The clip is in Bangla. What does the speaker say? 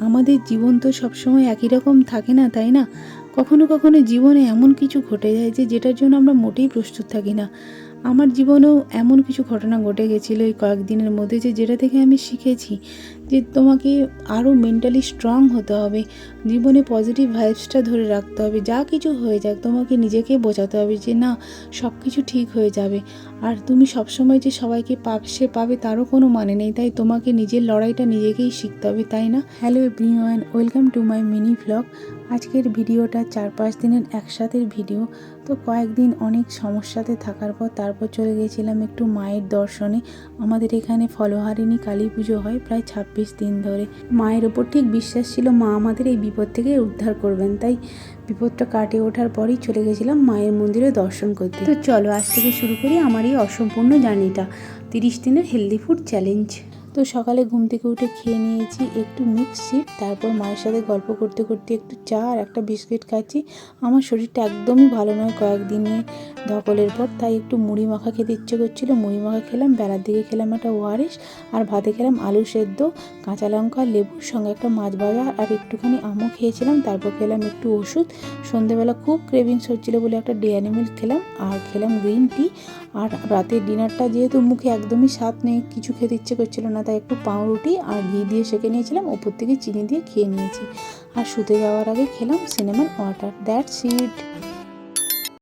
আমাদের জীবন তো সবসময় একই রকম থাকে না, তাই না? কখনো কখনো জীবনে এমন কিছু ঘটে যায় যেটার জন্য আমরা মোটেই প্রস্তুত থাকি না। আমার জীবনেও এমন কিছু ঘটনা ঘটে গেছিলো এই কয়েকদিনের মধ্যে যেটা থেকে আমি শিখেছি যে তোমাকে আরও মেন্টালি স্ট্রং হতে হবে, জীবনে পজিটিভ ভাইবসটা ধরে রাখতে হবে। যা কিছু হয়ে যাক তোমাকে নিজেকে বোঝাতে হবে যে না, সব কিছু ঠিক হয়ে যাবে। আর তুমি সবসময় যে সবাইকে পাশে পাবে তারও কোনো মানে নেই, তাই তোমাকে নিজের লড়াইটা নিজেকেই শিখতে হবে, তাই না? Hello everyone, welcome to my mini vlog. আজকের ভিডিওটা 4-5 দিনের একসাথের ভিডিও। তো কয়েকদিন অনেক সমস্যাতে থাকার পর তারপর চলে গেছিলাম একটু মায়ের দর্শনে। আমাদের এখানে ফলহারিণী কালী পুজো হয় প্রায় 26 দিন ধরে। মায়ের ওপর ঠিক বিশ্বাস ছিল মা আমাদের এই বিপদ থেকে উদ্ধার করবেন, তাই বিপদটা কাটিয়ে ওঠার পরেই চলে গেছিলাম মায়ের মন্দিরে দর্শন করতে। তো চলো আজ থেকে শুরু করি আমার এই অসম্পূর্ণ জার্নিটা, 30 দিনের হেলদি ফুড চ্যালেঞ্জ। তো সকালে ঘুম থেকে উঠে খেয়ে নিয়েছি একটু মিক্স সিড, তারপর মায়ের সাথে গল্প করতে করতে একটু চা আর একটা বিস্কিট খাচ্ছি। আমার শরীরটা একদমই ভালো নয় কয়েকদিনে ধকলের পর, তাই একটু মুড়ি মাখা খেতে ইচ্ছে করছিল, মুড়ি মাখা খেলাম। বেলার দিকে খেলাম একটা ওআরএস, আর ভাতে খেলাম আলু সেদ্ধ, কাঁচা লঙ্কা, লেবুর সঙ্গে একটা মাছ ভাজা আর একটুখানি আমও খেয়েছিলাম। তারপর খেলাম একটু ওষুধ। সন্ধ্যেবেলা খুব ক্রেভিংস হচ্ছিলো বলে একটা ডেয়ারি মিল্ক খেলাম আর খেলাম গ্রিন টি। আর রাতের ডিনারটা যেহেতু মুখে একদমই স্বাদ নেই, কিছু খেতে ইচ্ছে করছিল না, তাই একটু পাউরুটি আর ঘি দিয়ে সেঁকে নিয়েছিলাম, ওপর থেকে চিনি দিয়ে খেয়ে নিয়েছি। আর শুতে যাওয়ার আগে খেলাম সিনেমান ওয়াটার। That's it.